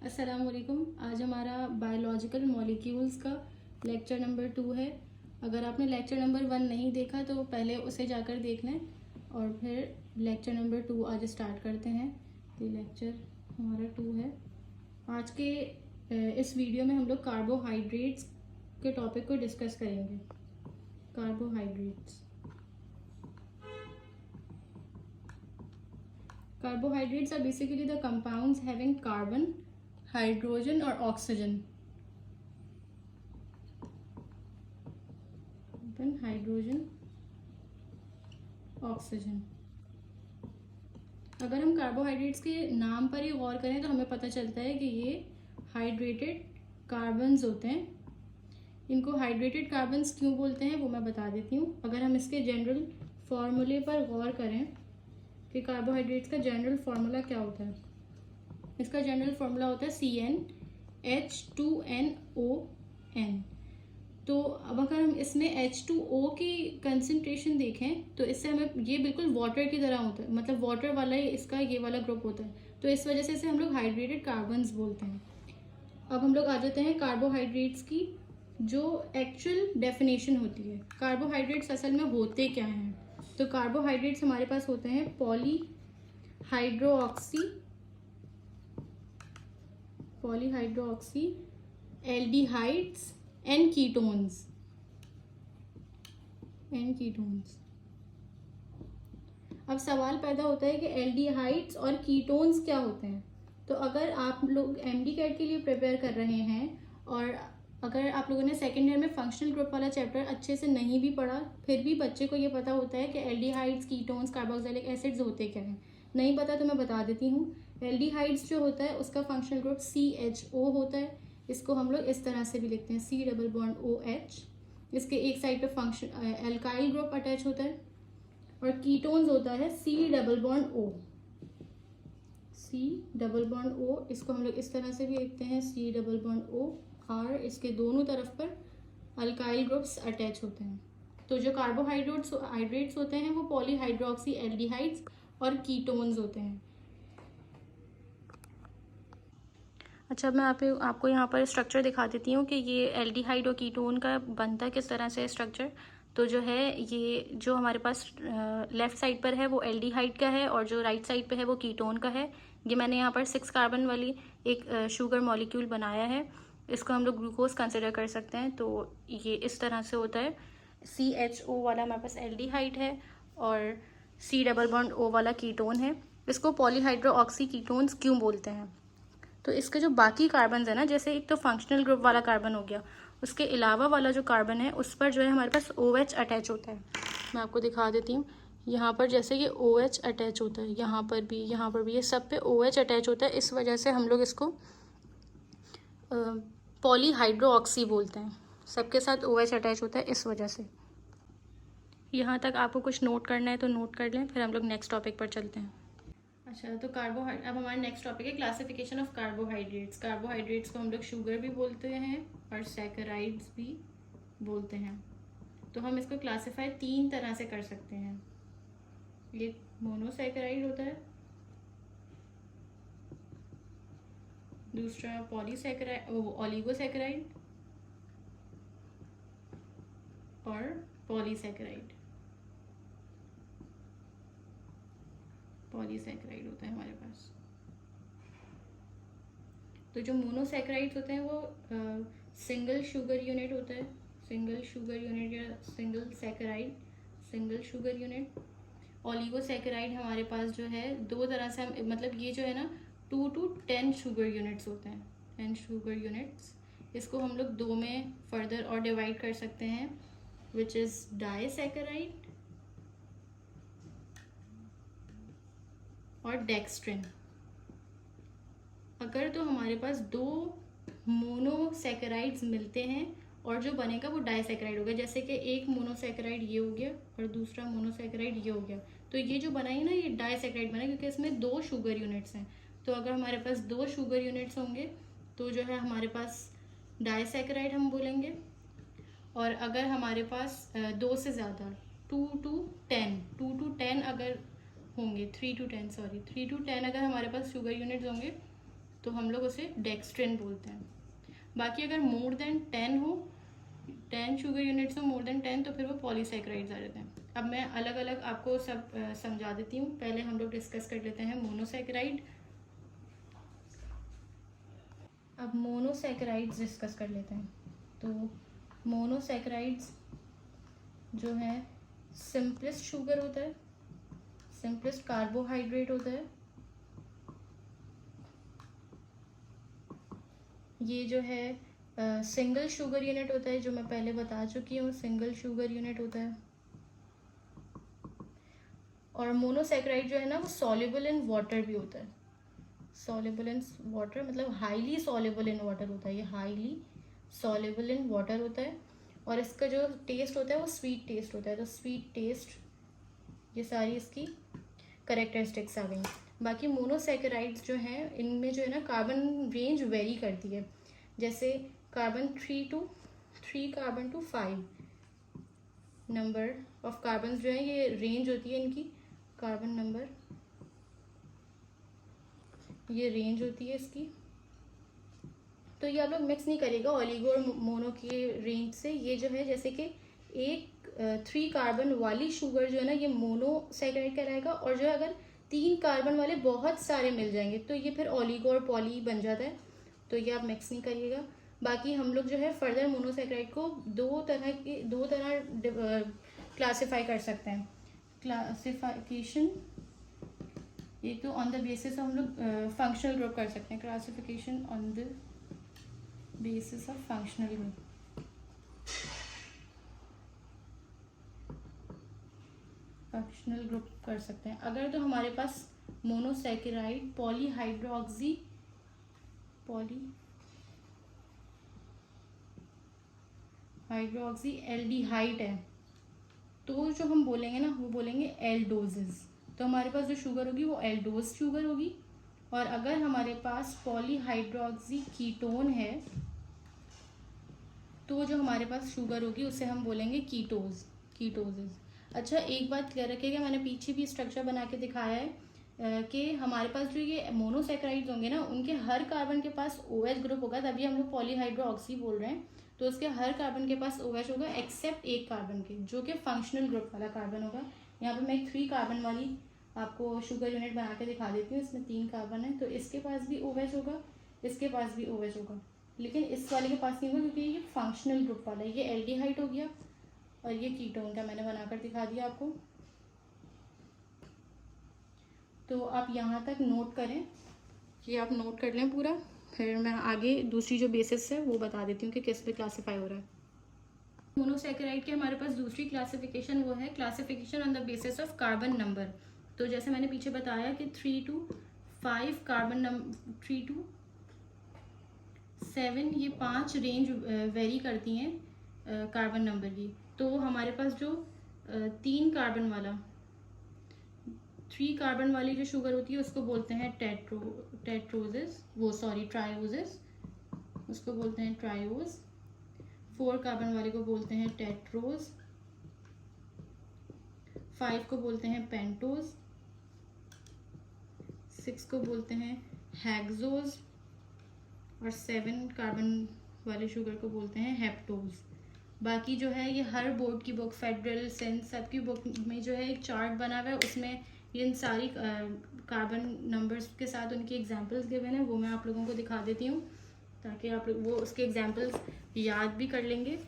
अस्सलाम वालेकुम। आज हमारा बायोलॉजिकल मॉलिक्यूल्स का लेक्चर नंबर 2 है। अगर आपने लेक्चर नंबर 1 नहीं देखा तो पहले उसे जाकर देख लें और फिर लेक्चर नंबर 2 आज स्टार्ट करते हैं। तो लेक्चर हमारा 2 है। आज के इस वीडियो में हम लोग कार्बोहाइड्रेट्स के टॉपिक को डिस्कस करेंगे। Carbohydrates are basically the compounds having carbon, hydrogen और oxygen. Hydrogen oxygen. अगर हम कार्बोहाइड्रेट्स के नाम पर ही गौर करें तो हमें पता चलता है कि ये हाइड्रेटेड कार्बन्स होते हैं। इनको हाइड्रेटेड कार्बन्स क्यों बोलते हैं वो मैं बता देती हूँ। अगर हम इसके जनरल फॉर्मूले पर गौर करें कि कार्बोहाइड्रेट्स का जनरल फार्मूला क्या होता है, इसका जनरल फार्मूला होता है CnH2nOn। तो अब अगर हम इसमें H2O की कंसंट्रेशन देखें तो इससे हमें ये बिल्कुल वाटर की तरह होता है, मतलब वाटर वाला ही इसका ये वाला ग्रुप होता है। तो इस वजह से इसे हम लोग हाइड्रेटेड कार्बन्स बोलते हैं। अब हम लोग आ जाते हैं कार्बोहाइड्रेट्स की जो एक्चुअल डेफिनेशन होती है। कार्बोहाइड्रेट्स असल में होते क्या हैं? तो कार्बोहाइड्रेट्स हमारे पास होते हैं पॉलीहाइड्रोऑक्सी एल्डिहाइड्स एंड कीटोन्स। अब सवाल पैदा होता है कि एल्डिहाइड्स और कीटोन्स क्या होते हैं। तो अगर आप लोग एमडी कैट के लिए प्रिपेयर कर रहे हैं और अगर आप लोगों ने सेकेंड ईयर में फंक्शनल ग्रुप वाला चैप्टर अच्छे से नहीं भी पढ़ा, फिर भी बच्चे को ये पता होता है कि एल्डिहाइड्स, कीटोन्स, कार्बोक्सिलिक एसिड्स होते क्या हैं। नहीं पता तो मैं बता देती हूँ। एल्डिहाइड्स जो होता है उसका फंक्शनल ग्रुप CHO होता है। इसको हम लोग इस तरह से भी लिखते हैं C+OH। इसके एक साइड पे फंक्शन एल्काइल ग्रुप अटैच होता है। और कीटोन्स होता है C+O। इसको हम लोग इस तरह से भी लिखते हैं C+O और इसके दोनों तरफ पर अल्काइल ग्रुप्स अटैच होते हैं। तो जो कार्बोहाइड्रेट्स होते हैं वो पॉलीहाइड्रोक्सी एल्डिहाइड्स और कीटोन्स होते हैं। अच्छा, मैं आपको यहाँ पर स्ट्रक्चर दिखा देती हूँ कि ये एल्डिहाइड और कीटोन का बनता किस तरह से स्ट्रक्चर। तो जो है ये जो हमारे पास लेफ़्ट साइड पर है वो एल्डिहाइड का है और जो राइट साइड पे है वो कीटोन का है। ये मैंने यहाँ पर 6 कार्बन वाली एक शुगर मॉलिक्यूल बनाया है। इसको हम लोग ग्लूकोज कंसिडर कर सकते हैं। तो ये इस तरह से होता है। CHO वाला हमारे पास एल्डिहाइड है और C+O वाला कीटोन है। इसको पॉलीहाइड्रोऑक्सी कीटोन्स क्यों बोलते हैं? तो इसके जो बाकी कार्बन है ना, जैसे एक तो फंक्शनल ग्रुप वाला कार्बन हो गया, उसके अलावा वाला जो कार्बन है उस पर जो है हमारे पास OH अटैच होता है। मैं आपको दिखा देती हूँ। यहाँ पर जैसे ये OH अटैच होता है, यहाँ पर भी, ये सब पे OH अटैच होता है। इस वजह से हम लोग इसको पॉलीहाइड्रोऑक्सी बोलते हैं। सबके साथ OH अटैच होता है इस वजह से। यहाँ तक आपको कुछ नोट करना है तो नोट कर लें, फिर हम लोग नेक्स्ट टॉपिक पर चलते हैं। अच्छा, तो अब हमारा नेक्स्ट टॉपिक है क्लासिफिकेशन ऑफ कार्बोहाइड्रेट्स। कार्बोहाइड्रेट्स को हम लोग शुगर भी बोलते हैं और सैकराइड्स भी बोलते हैं। तो हम इसको क्लासिफाई 3 तरह से कर सकते हैं। एक मोनोसैकराइड होता है, दूसरा ओलिगोसैकराइड और पॉलीसैकराइड होता है हमारे पास। तो जो मोनोसैकराइड्स होते हैं वो सिंगल शुगर यूनिट होता है, सिंगल शुगर यूनिट या सिंगल शुगर यूनिट। ओलिगोसैकराइड हमारे पास जो है 2 तरह से, मतलब ये जो है ना 2 to 10 शुगर यूनिट्स होते हैं, 10 शुगर यूनिट्स। इसको हम लोग 2 में फर्दर और डिवाइड कर सकते हैं, विच इज़ डाइसैकराइड और डेक्स्ट्रिन। अगर तो हमारे पास 2 मोनोसैकराइड्स मिलते हैं और जो बनेगा वो डाइसैकराइड होगा। जैसे कि एक मोनोसैकराइड ये हो गया और दूसरा मोनोसैकराइड ये हो गया, तो ये जो बना है ना ये डाइसैकराइड बना क्योंकि इसमें 2 शुगर यूनिट्स हैं। तो अगर हमारे पास 2 शुगर यूनिट्स होंगे तो जो है हमारे पास डाइसैकराइड हम बोलेंगे। और अगर हमारे पास 2 से ज़्यादा 2 to 10 अगर होंगे, 3 to 10 अगर हमारे पास शुगर यूनिट्स होंगे तो हम लोग उसे डेक्स्ट्रिन बोलते हैं। बाकी अगर मोर देन 10 हो, 10 शुगर यूनिट्स हो, मोर देन 10, तो फिर वो पॉलीसैकेराइड्स आ जाते हैं। अब मैं अलग अलग आपको सब समझा देती हूँ। पहले हम लोग डिस्कस कर लेते हैं मोनोसैकेराइड। अब मोनोसैकेराइड्स डिस्कस कर लेते हैं। तो मोनोसैकेराइड्स जो है सिंपलेस्ट शुगर होता है, सिंपलेस्ट कार्बोहाइड्रेट होता है। ये जो है सिंगल शुगर यूनिट होता है, जो मैं पहले बता चुकी हूँ, सिंगल शुगर यूनिट होता है। और मोनोसैकेराइड जो है ना वो सॉल्युबल इन वाटर भी होता है। सॉल्युबल इन वाटर मतलब हाईली सॉल्युबल इन वाटर होता है, ये हाईली सॉल्युबल इन वाटर होता है। और इसका जो टेस्ट होता है वो स्वीट टेस्ट होता है। तो स्वीट टेस्ट, ये सारी इसकी करेक्टरिस्टिक्स आ गई। बाकी मोनोसैकेराइड्स जो हैं इनमें जो है ना कार्बन रेंज वेरी करती है। जैसे carbon 3 carbon to 5 number of carbon जो है, ये रेंज होती है इनकी। कार्बन नंबर, ये रेंज होती है इसकी। तो ये आप लोग मिक्स नहीं करिएगा ओलिगो और मोनो की रेंज से। ये जो है जैसे कि एक 3 कार्बन वाली शुगर जो है ना, ये मोनोसैकेराइड कहलाएगा। और जो है अगर 3 कार्बन वाले बहुत सारे मिल जाएंगे तो ये फिर ओलिगो और पॉली बन जाता है। तो ये आप मिक्स नहीं करिएगा। बाकी हम लोग जो है फर्दर मोनोसैकेराइड को दो तरह क्लासीफाई कर सकते हैं। क्लासिफिकेशन, एक तो ऑन द बेसिस हम लोग फंक्शनल ग्रुप कर सकते हैं। Classification on the basis of functional group. Functional group कर सकते हैं। अगर तो हमारे पास मोनोसैकेराइड पॉलीहाइड्रोक्सी एल्डिहाइड है, तो जो हम बोलेंगे ना वो बोलेंगे एल्डोजेस। तो हमारे पास जो शुगर होगी वो एल्डोज शुगर होगी। और अगर हमारे पास पॉलीहाइड्रोक्सी कीटोन है तो जो हमारे पास शुगर होगी उसे हम बोलेंगे कीटोजेस। अच्छा, एक बात क्लियर रखिएगा, मैंने पीछे भी स्ट्रक्चर बना के दिखाया है कि हमारे पास जो ये मोनोसैकेराइड्स होंगे ना, उनके हर कार्बन के पास OH ग्रुप होगा, तभी हम लोग पॉलीहाइड्रोक्सी बोल रहे हैं। तो उसके हर कार्बन के पास OH होगा एक्सेप्ट एक कार्बन के, जो कि फंक्शनल ग्रुप वाला कार्बन होगा। यहाँ पे मैं एक 3 कार्बन वाली आपको शुगर यूनिट बना के दिखा देती हूँ। इसमें 3 कार्बन है, तो इसके पास भी OH होगा, इसके पास भी OH होगा, लेकिन इस वाले के पास नहीं होगा क्योंकि ये फंक्शनल ग्रुप वाला है। ये एल्डिहाइड हो गया और ये कीटोन का मैंने बनाकर दिखा दिया आपको। तो आप यहाँ तक नोट करें, ये आप नोट कर लें पूरा, फिर मैं आगे दूसरी जो बेसिस है वो बता देती हूँ कि किस पे क्लासीफाई हो रहा है। मोनोसैकेराइड की हमारे पास दूसरी क्लासिफिकेशन वो है classification on the basis of carbon number. तो जैसे मैंने पीछे बताया कि 3 to 5 कार्बन 3 to 7 ये 5 रेंज वेरी करती हैं कार्बन नंबर की। तो हमारे पास जो 3 कार्बन वाला 3 कार्बन वाली जो शुगर होती है उसको बोलते हैं ट्रायोजेस, उसको बोलते हैं ट्रायोज। 4 कार्बन वाले को बोलते हैं टेट्रोज, 5 को बोलते हैं पेंटोज, 6 को बोलते हैं हेक्सोज और 7 कार्बन वाले शुगर को बोलते हैं हेप्टोज। बाकी जो है ये हर बोर्ड की बुक, फेडरल, सेंस, सबकी बुक में जो है एक चार्ट बना हुआ है, उसमें इन सारी कार्बन नंबर्स के साथ उनकी एग्जांपल्स गिवन है, वो मैं आप लोगों को दिखा देती हूँ ताकि आप लोग वो उसके एग्जांपल्स याद भी कर लेंगे,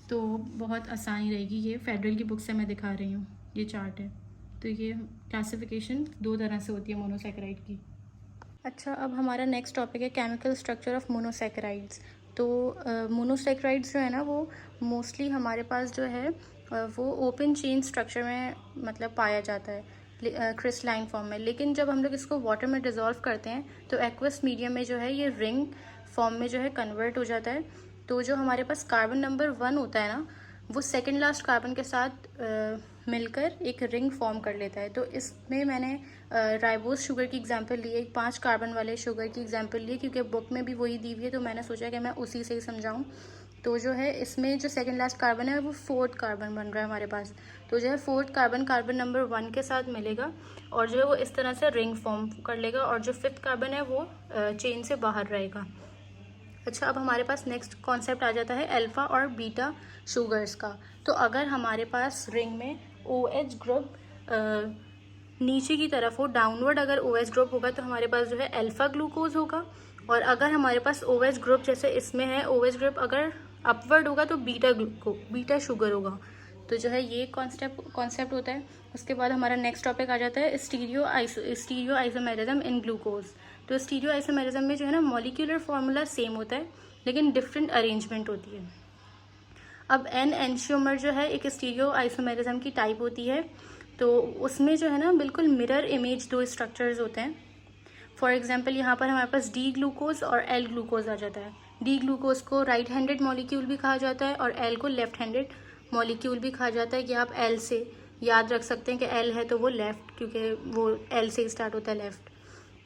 तो बहुत आसानी रहेगी। ये फेडरल की बुक से मैं दिखा रही हूँ, ये चार्ट है। तो ये क्लासिफिकेशन 2 तरह से होती है मोनोसैकेराइड की। अच्छा, अब हमारा नेक्स्ट टॉपिक है केमिकल स्ट्रक्चर ऑफ मोनोसैकेराइड्स। तो मोनोसैकेराइड्स जो है ना वो मोस्टली हमारे पास जो है वो ओपन चेन स्ट्रक्चर में मतलब पाया जाता है, क्रिस्टलाइन फॉर्म में। लेकिन जब हम लोग इसको वाटर में डिज़ोल्व करते हैं तो एक्वस मीडियम में जो है ये रिंग फॉर्म में जो है कन्वर्ट हो जाता है। तो जो हमारे पास कार्बन नंबर 1 होता है ना, वो सेकेंड लास्ट कार्बन के साथ मिलकर एक रिंग फॉर्म कर लेता है। तो इसमें मैंने राइबोज शुगर की एग्जांपल ली है, 5 कार्बन वाले शुगर की एग्जांपल ली, क्योंकि बुक में भी वही दी हुई है, तो मैंने सोचा कि मैं उसी से ही समझाऊं। तो जो है इसमें जो सेकंड लास्ट कार्बन है वो 4th कार्बन बन रहा है हमारे पास। तो जो है 4th कार्बन कार्बन नंबर 1 के साथ मिलेगा और जो है वो इस तरह से रिंग फॉर्म कर लेगा और जो 5th कार्बन है वो चेन से बाहर रहेगा। अच्छा, अब हमारे पास नेक्स्ट कॉन्सेप्ट आ जाता है अल्फ़ा और बीटा शुगर्स का। तो अगर हमारे पास रिंग में OH ग्रुप नीचे की तरफ हो, डाउनवर्ड अगर OH ग्रुप होगा तो हमारे पास जो है अल्फ़ा ग्लूकोज होगा, और अगर हमारे पास OH ग्रुप जैसे इसमें है OH ग्रुप अगर अपवर्ड होगा तो बीटा शुगर होगा। तो जो है ये कॉन्सेप्ट होता है। उसके बाद हमारा नेक्स्ट टॉपिक आ जाता है स्टीरियो आइसोमेरिज्म इन ग्लूकोज। तो स्टीरियो आइसोमेरिज्म में जो है ना मॉलिक्यूलर फार्मूला सेम होता है लेकिन डिफरेंट अरेंजमेंट होती है। अब एन एंशियोमर जो है एक स्टीरियो आइसोमेरिज्म की टाइप होती है। तो उसमें जो है ना बिल्कुल मिरर इमेज दो स्ट्रक्चर्स होते हैं। फॉर एग्जांपल यहाँ पर हमारे पास डी ग्लूकोज और एल ग्लूकोज आ जाता है। डी ग्लूकोज को राइट हैंडेड मॉलिक्यूल भी कहा जाता है और एल को लेफ्ट हैंडेड मॉलिक्यूल भी कहा जाता है। कि आप एल से याद रख सकते हैं कि एल है तो वो लेफ्ट, क्योंकि वो एल से स्टार्ट होता है लेफ्ट।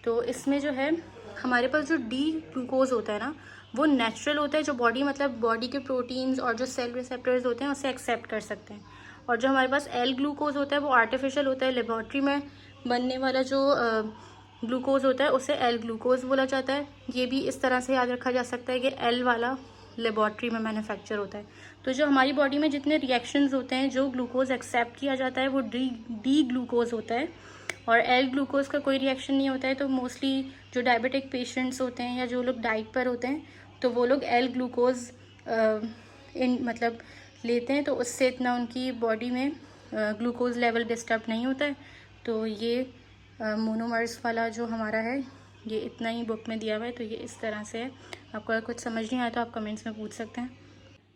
तो इसमें जो है हमारे पास जो डी ग्लूकोज होता है ना वो नेचुरल होता है, जो बॉडी मतलब बॉडी के प्रोटीन्स और जो सेल रिसेप्टर्स होते हैं उसे एक्सेप्ट कर सकते हैं। और जो हमारे पास एल ग्लूकोज होता है वो आर्टिफिशियल होता है, लेबॉर्ट्री में बनने वाला जो ग्लूकोज होता है उसे एल ग्लूकोज बोला जाता है। ये भी इस तरह से याद रखा जा सकता है कि एल वाला लेबॉर्ट्री में मैन्युफैक्चर होता है। तो जो हमारी बॉडी में जितने रिएक्शंस होते हैं जो ग्लूकोज एक्सेप्ट किया जाता है वो डी ग्लूकोज होता है और एल ग्लूकोज का कोई रिएक्शन नहीं होता है। तो मोस्टली जो डायबिटिक पेशेंट्स होते हैं या जो लोग डाइट पर होते हैं तो वो लोग एल ग्लूकोज मतलब लेते हैं, तो उससे इतना उनकी बॉडी में ग्लूकोज लेवल डिस्टर्ब नहीं होता है। तो ये मोनोमर्स वाला जो हमारा है ये इतना ही बुक में दिया हुआ है। तो ये इस तरह से है। आपको अगर कुछ समझ नहीं आया तो आप कमेंट्स में पूछ सकते हैं।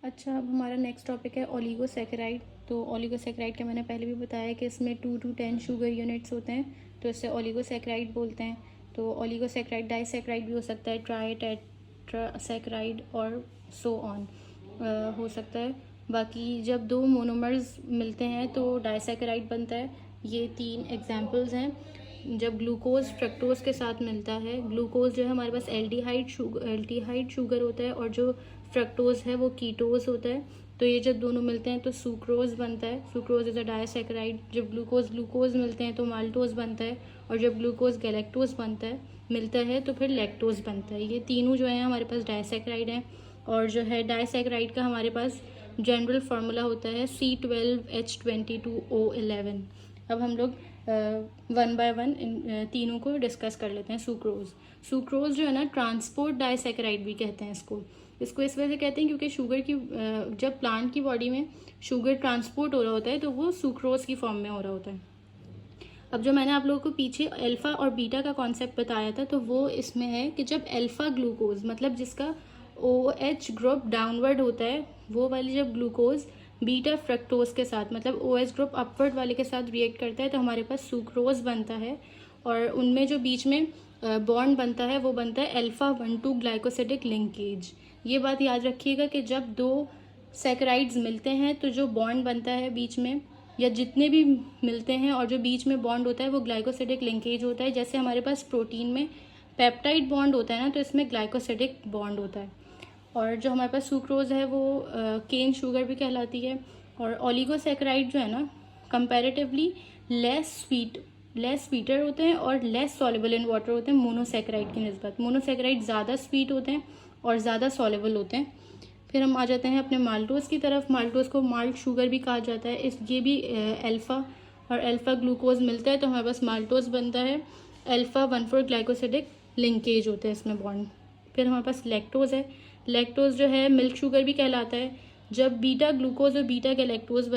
अच्छा, अब हमारा नेक्स्ट टॉपिक है ओलिगोसैकेराइड। तो ओलिगोसैकेराइड का मैंने पहले भी बताया कि इसमें 2 to 10 शुगर यूनिट्स होते हैं, तो इससे ओलिगोसैकेराइड बोलते हैं। तो ओलिगोसैकेराइड डाइसैकेराइड भी हो सकता है, ट्राई टेट्रासैकेराइड और सो ऑन हो सकता है। बाकी जब दो मोनोमर्स मिलते हैं तो डाइसैकेराइड बनता है। ये 3 एग्जांपल्स हैं। जब ग्लूकोज फ्रक्टोज के साथ मिलता है, ग्लूकोज जो है हमारे पास एल्डिहाइड शुगर होता है और जो फ्रक्टोज है वो कीटोज होता है। तो ये जब दोनों मिलते हैं तो सुक्रोज बनता है। Sucrose is a disaccharide. जब ग्लूकोज मिलते हैं तो माल्टोज बनता है और जब ग्लूकोज गैलेक्टोज मिलता है तो फिर लैक्टोज बनता है। ये तीनों जो है हमारे पास डाइसैकेराइड हैं। और जो है डाइसैकेराइड का हमारे पास जनरल फार्मूला होता है C12H22O11। अब हम लोग 1 by 1 इन तीनों को डिस्कस कर लेते हैं। सुक्रोज जो है ना ट्रांसपोर्ट डाइसैकेराइड भी कहते हैं इसको इस वजह से कहते हैं क्योंकि शुगर की जब प्लांट की बॉडी में शुगर ट्रांसपोर्ट हो रहा होता है तो वो सुक्रोज की फॉर्म में हो रहा होता है। अब जो मैंने आप लोगों को पीछे अल्फ़ा और बीटा का कॉन्सेप्ट बताया था तो वो इसमें है कि जब अल्फ़ा ग्लूकोज मतलब जिसका OH ग्रुप डाउनवर्ड होता है वो वाली जब ग्लूकोज बीटा फ्रक्टोज के साथ मतलब OH ग्रुप अपवर्ड वाले के साथ रिएक्ट करता है तो हमारे पास सुक्रोज बनता है। और उनमें जो बीच में बॉन्ड बनता है वो बनता है अल्फ़ा-1,2 ग्लाइकोसिडिक लिंकेज। ये बात याद रखिएगा कि जब दो सैकेराइड्स मिलते हैं तो जो बॉन्ड बनता है बीच में या जितने भी मिलते हैं और जो बीच में बॉन्ड होता है वो ग्लाइकोसिडिक लिंकेज होता है। जैसे हमारे पास प्रोटीन में पेप्टाइड बॉन्ड होता है ना तो इसमें ग्लाइकोसिडिक बॉन्ड होता है। और जो हमारे पास सुक्रोज है वो केन शुगर भी कहलाती है। और ओलिगोसैकेराइड जो है ना कंपैरेटिवली लेस स्वीटर होते हैं और लेस सॉल्युबल इन वाटर होते हैं मोनोसैकेराइड की निस्बत। मोनोसैकेराइड ज़्यादा स्वीट होते हैं और ज़्यादा सॉल्युबल होते हैं। फिर हम आ जाते हैं अपने माल्टोज की तरफ। माल्टोज को माल्ट शुगर भी कहा जाता है। ये भी अल्फ़ा और अल्फ़ा ग्लूकोज मिलता है तो हमारे पास माल्टोज बनता है। अल्फ़ा-1,4 ग्लाइकोसिडिक लिंकेज होते हैं इसमें बॉन्ड। फिर हमारे पास लैक्टोज है। लैक्टोज जो है मिल्क शुगर भी कहलाता है। जब बीटा ग्लूकोज और बीटा गैलेक्टोज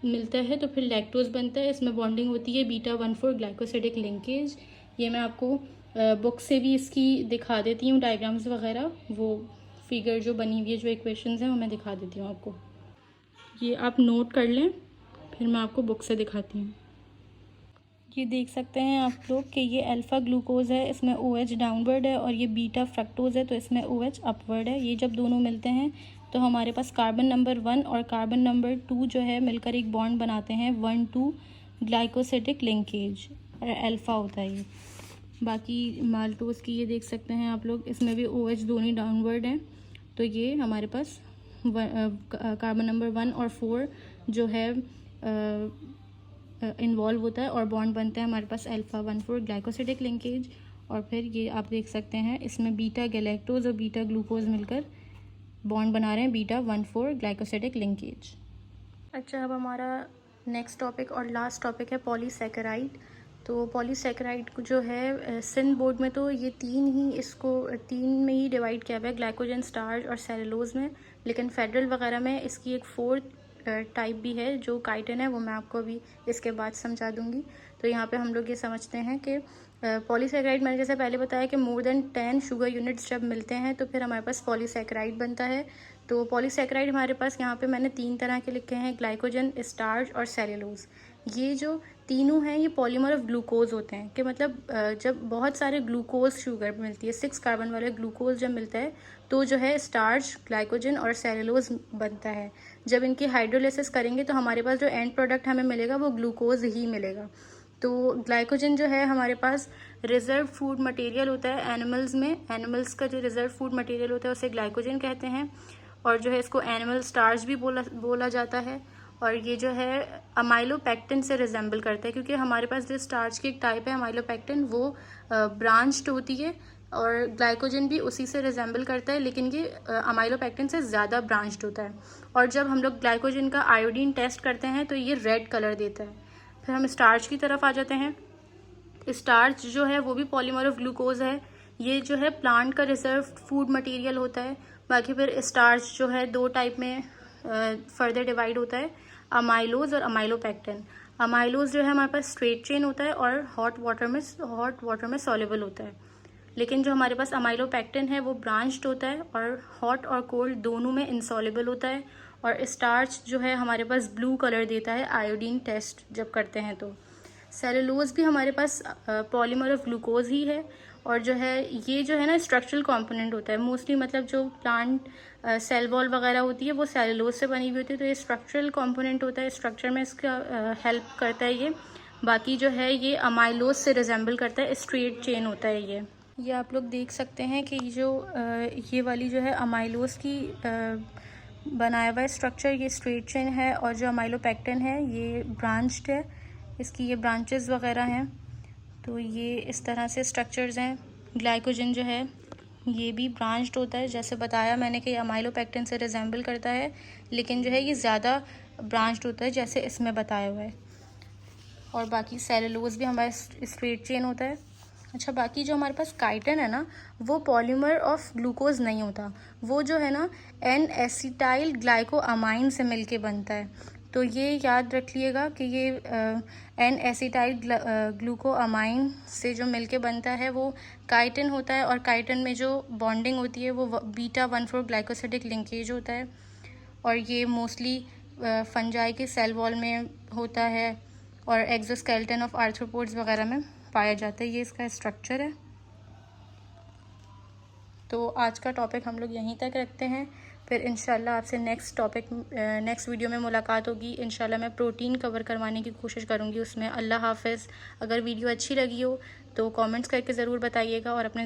मिलता है तो फिर लैक्टोज बनता है। इसमें बॉन्डिंग होती है बीटा-1,4 ग्लाइकोसिडिक लिंकेज। ये मैं आपको बुक से भी इसकी दिखा देती हूँ डायग्राम्स वगैरह, वो फिगर जो बनी हुई है जो इक्वेशंस हैं वो मैं दिखा देती हूँ आपको। ये आप नोट कर लें फिर मैं आपको बुक से दिखाती हूँ। ये देख सकते हैं आप लोग कि ये अल्फ़ा ग्लूकोज है, इसमें OH डाउनवर्ड है और ये बीटा फ्रक्टोज है तो इसमें OH अपवर्ड है। ये जब दोनों मिलते हैं तो हमारे पास कार्बन नंबर 1 और कार्बन नंबर 2 जो है मिलकर एक बॉन्ड बनाते हैं 1,2 ग्लाइकोसिडिक लिंकेज और अल्फ़ा होता है ये। बाकी माल्टोज की ये देख सकते हैं आप लोग, इसमें भी OH दोनों डाउनवर्ड हैं तो ये हमारे पास कार्बन नंबर 1 और 4 जो है इन्वॉल्व होता है और बॉन्ड बनते हैं हमारे पास अल्फा 1,4 ग्लाइकोसिडिक लिंकेज। और फिर ये आप देख सकते हैं इसमें बीटा गैलेक्टोज और बीटा ग्लूकोज मिलकर बॉन्ड बना रहे हैं बीटा 1,4 ग्लाइकोसिडिक लिंकेज। अच्छा, अब हमारा नेक्स्ट टॉपिक और लास्ट टॉपिक है पॉलीसैकेराइड। तो पॉलीसैकेराइड जो है सिंध बोर्ड में तो ये तीन में ही डिवाइड किया हुआ है, ग्लाइकोजन, स्टार्च और सेलुलोज में। लेकिन फेडरल वगैरह में इसकी एक 4th टाइप भी है जो काइटिन है, वो मैं आपको अभी इसके बाद समझा दूंगी। तो यहाँ पे हम लोग ये समझते हैं कि पॉलीसैकेराइड मैंने जैसे पहले बताया कि मोर देन 10 शुगर यूनिट्स जब मिलते हैं तो फिर हमारे पास पॉलीसैकेराइड बनता है। तो पॉलीसैकेराइड हमारे पास यहाँ पे मैंने 3 तरह के लिखे हैं, ग्लाइकोजन, स्टार्च और सेलुलोज। ये जो तीनों हैं ये पॉलीमर ऑफ ग्लूकोज होते हैं, कि मतलब जब बहुत सारे ग्लूकोज शुगर मिलती है, 6 कार्बन वाले ग्लूकोज जब मिलता है तो जो है स्टार्च, ग्लाइकोजन और सेलुलोज बनता है। जब इनकी हाइड्रोलिसिस करेंगे तो हमारे पास जो एंड प्रोडक्ट हमें मिलेगा वो ग्लूकोज ही मिलेगा। तो ग्लाइकोजन जो है हमारे पास रिजर्व फूड मटेरियल होता है एनिमल्स में। एनिमल्स का जो रिजर्व फूड मटेरियल होता है उसे ग्लाइकोजन कहते हैं, और जो है इसको एनिमल स्टार्च भी बोला जाता है। और ये जो है अमाइलोपेक्टिन से रिजेंबल करता है, क्योंकि हमारे पास जो स्टार्च की एक टाइप है अमाइलोपेक्टिन, वो ब्रांच्ड होती है, और ग्लाइकोजन भी उसी से रिजेंबल करता है, लेकिन ये अमाइलोपेक्टिन से ज़्यादा ब्रांच्ड होता है। और जब हम लोग ग्लाइकोजन का आयोडीन टेस्ट करते हैं तो ये रेड कलर देता है। फिर हम स्टार्च की तरफ आ जाते हैं। स्टार्च जो है वो भी पॉलीमर ऑफ ग्लूकोज है। ये जो है प्लांट का रिजर्व फूड मटेरियल होता है। बाकी फिर स्टार्च जो है 2 टाइप में फर्दर डिवाइड होता है, अमाइलोज और अमाइलोपेक्टिन। अमाइलोज जो है हमारे पास स्ट्रेट चेन होता है और हॉट वाटर में सॉल्युबल होता है। लेकिन जो हमारे पास अमाइलोपेक्टिन है वो ब्रांच्ड होता है और हॉट और कोल्ड दोनों में इनसॉल्युबल होता है। और स्टार्च जो है हमारे पास ब्लू कलर देता है आयोडीन टेस्ट जब करते हैं तो। सेलुलोज भी हमारे पास पॉलीमर ऑफ ग्लूकोज ही है, और जो है ये जो है ना स्ट्रक्चरल कंपोनेंट होता है मोस्टली, मतलब जो प्लांट सेल वॉल वगैरह होती है वो सेलुलोज से बनी हुई होती है, तो ये स्ट्रक्चरल कंपोनेंट होता है, स्ट्रक्चर में इसका हेल्प करता है ये। बाकी जो है ये अमाइलोज से रिजेंबल करता है, स्ट्रेट चेन होता है ये आप लोग देख सकते हैं कि ये वाली जो है अमाइलोज की बनाया हुआ स्ट्रक्चर ये स्ट्रेट चेन है, और जो अमाइलोपेक्टिन है ये ब्रांच्ड है, इसकी ये ब्रांचेस वगैरह हैं। तो ये इस तरह से स्ट्रक्चर्स हैं। ग्लाइकोजन जो है ये भी ब्रांच्ड होता है, जैसे बताया मैंने कि अमाइलोपेक्टिन से रिजेंबल करता है, लेकिन जो है ये ज़्यादा ब्रांच्ड होता है जैसे इसमें बताया हुआ है। और बाकी सेलुलोज भी हमारा स्ट्रेट चेन होता है। अच्छा, बाकी जो हमारे पास काइटिन है ना वो पॉलीमर ऑफ ग्लूकोज नहीं होता, वो जो है ना एन एसिटाइल ग्लाइकोअमाइन से मिलके बनता है। तो ये याद रखिएगा कि ये एन एसिटाइल ग्लूकोअमाइन से जो मिलके बनता है वो काइटिन होता है, और काइटिन में जो बॉन्डिंग होती है वो बीटा 1,4 ग्लाइकोसिडिक लिंकेज होता है, और ये मोस्टली फंजाई के सेल वॉल में होता है और एक्सोस्केलेटन ऑफ आर्थ्रोपोड्स वगैरह में पाया जाता है। ये इसका स्ट्रक्चर है। तो आज का टॉपिक हम लोग यहीं तक रखते हैं, फिर इंशाल्लाह आपसे नेक्स्ट वीडियो में मुलाकात होगी। इंशाल्लाह मैं प्रोटीन कवर करवाने की कोशिश करूँगी उसमें। अल्लाह हाफ़िज़। अगर वीडियो अच्छी लगी हो तो कमेंट्स करके ज़रूर बताइएगा, और अपने